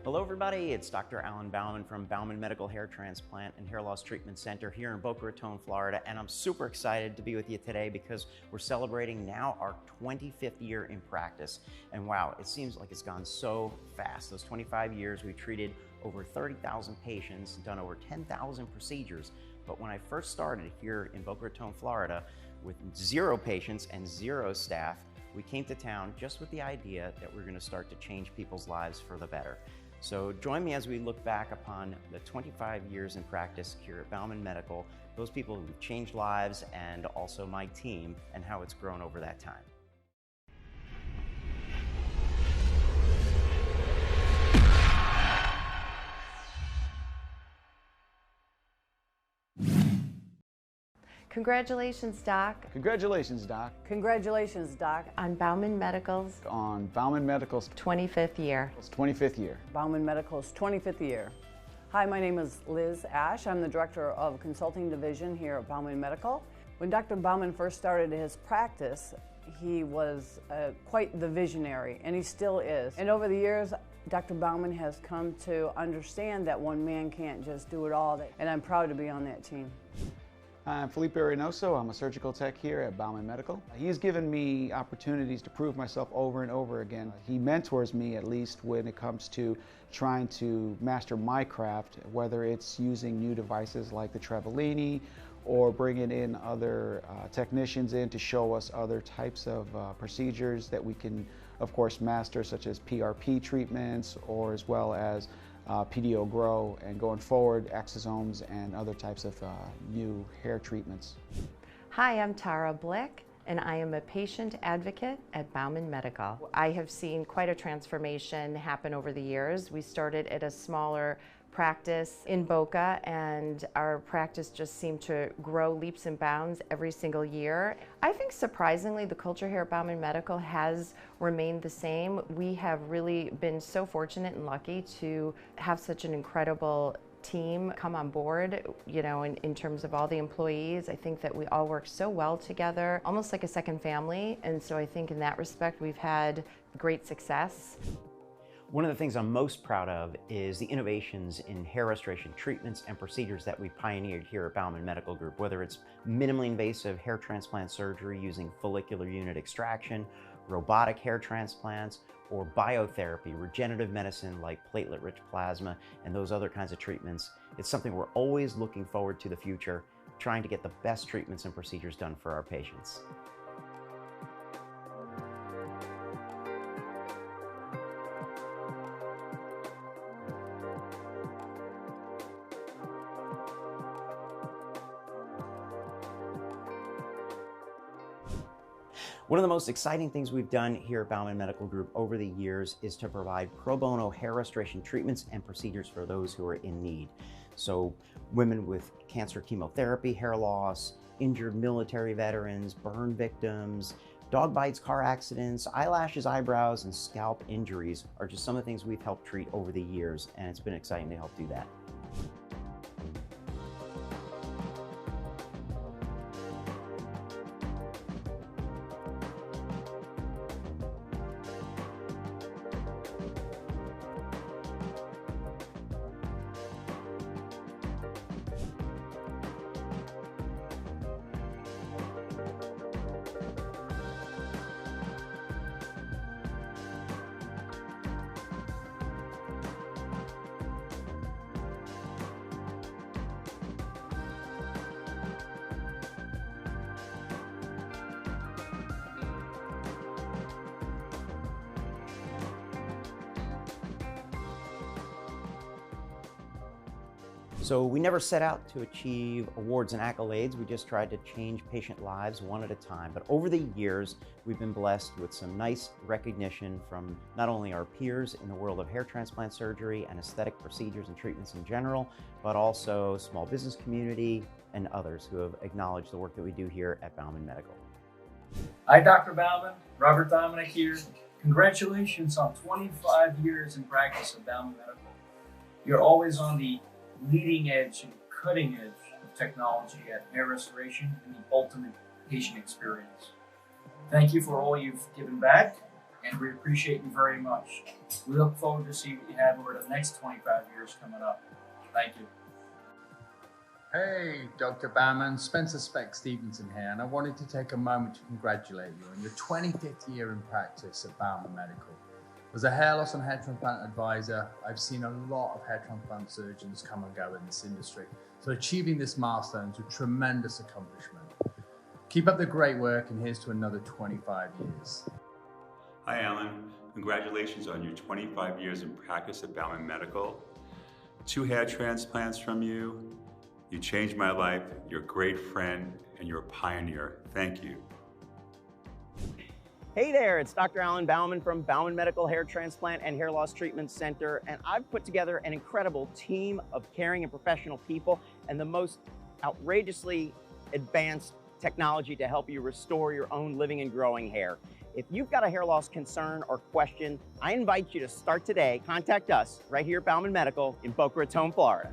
Hello everybody, it's Dr. Alan Bauman from Bauman Medical Hair Transplant and Hair Loss Treatment Center here in Boca Raton, Florida, and I'm super excited to be with you today because we're celebrating now our 25th year in practice. And wow, it seems like it's gone so fast. Those 25 years, we've treated over 30,000 patients, done over 10,000 procedures. But when I first started here in Boca Raton, Florida, with 0 patients and 0 staff, we came to town just with the idea that we're going to start to change people's lives for the better. So join me as we look back upon the 25 years in practice here at Bauman Medical, those people who've changed lives, and also my team, and how it's grown over that time. Congratulations, Doc. Congratulations, Doc. Congratulations, Doc. On Bauman Medical's On Bauman Medical's 25th year. 25th year. Bauman Medical's 25th year. Hi, my name is Liz Ash. I'm the Director of Consulting Division here at Bauman Medical. When Dr. Bauman first started his practice, he was quite the visionary, and he still is. And over the years, Dr. Bauman has come to understand that one man can't just do it all, and I'm proud to be on that team. I'm Felipe Reynoso. I'm a surgical tech here at Bauman Medical. He's given me opportunities to prove myself over and over again. He mentors me, at least when it comes to trying to master my craft, whether it's using new devices like the Trevolini or bringing in other technicians in to show us other types of procedures that we can, of course, master, such as PRP treatments, or as well as PDO grow, and going forward, exosomes and other types of new hair treatments. Hi, I'm Tara Blick, and I am a patient advocate at Bauman Medical. I have seen quite a transformation happen over the years. We started at a smaller practice in Boca, and our practice just seemed to grow leaps and bounds every single year. I think surprisingly the culture here at Bauman Medical has remained the same. We have really been so fortunate and lucky to have such an incredible team come on board, you know, in terms of all the employees. I think that we all work so well together, almost like a second family, and so I think in that respect we've had great success. One of the things I'm most proud of is the innovations in hair restoration treatments and procedures that we pioneered here at Bauman Medical Group, whether it's minimally invasive hair transplant surgery using follicular unit extraction, robotic hair transplants, or biotherapy, regenerative medicine like platelet-rich plasma, and those other kinds of treatments. It's something we're always looking forward to the future, trying to get the best treatments and procedures done for our patients. One of the most exciting things we've done here at Bauman Medical Group over the years is to provide pro bono hair restoration treatments and procedures for those who are in need. So women with cancer chemotherapy, hair loss, injured military veterans, burn victims, dog bites, car accidents, eyelashes, eyebrows, and scalp injuries are just some of the things we've helped treat over the years, and it's been exciting to help do that. So we never set out to achieve awards and accolades. We just tried to change patient lives one at a time. But over the years, we've been blessed with some nice recognition from not only our peers in the world of hair transplant surgery and aesthetic procedures and treatments in general, but also small business community and others who have acknowledged the work that we do here at Bauman Medical. Hi, Dr. Bauman. Robert Dominic here. Congratulations on 25 years in practice at Bauman Medical. You're always on the leading edge and cutting edge of technology at hair restoration and the ultimate patient experience. Thank you for all you've given back, and we appreciate you very much. We look forward to see what you have over the next 25 years coming up. Thank you. Hey, Dr. Bauman, Spencer Speck Stevenson here, and I wanted to take a moment to congratulate you on your 25th year in practice at Bauman Medical. As a hair loss and hair transplant advisor, I've seen a lot of hair transplant surgeons come and go in this industry, so achieving this milestone is a tremendous accomplishment. Keep up the great work, and here's to another 25 years. Hi, Alan. Congratulations on your 25 years in practice at Bauman Medical. 2 hair transplants from you. You changed my life. You're a great friend, and you're a pioneer. Thank you. Hey there, it's Dr. Alan Bauman from Bauman Medical Hair Transplant and Hair Loss Treatment Center, and I've put together an incredible team of caring and professional people and the most outrageously advanced technology to help you restore your own living and growing hair. If you've got a hair loss concern or question, I invite you to start today. Contact us right here at Bauman Medical in Boca Raton, Florida.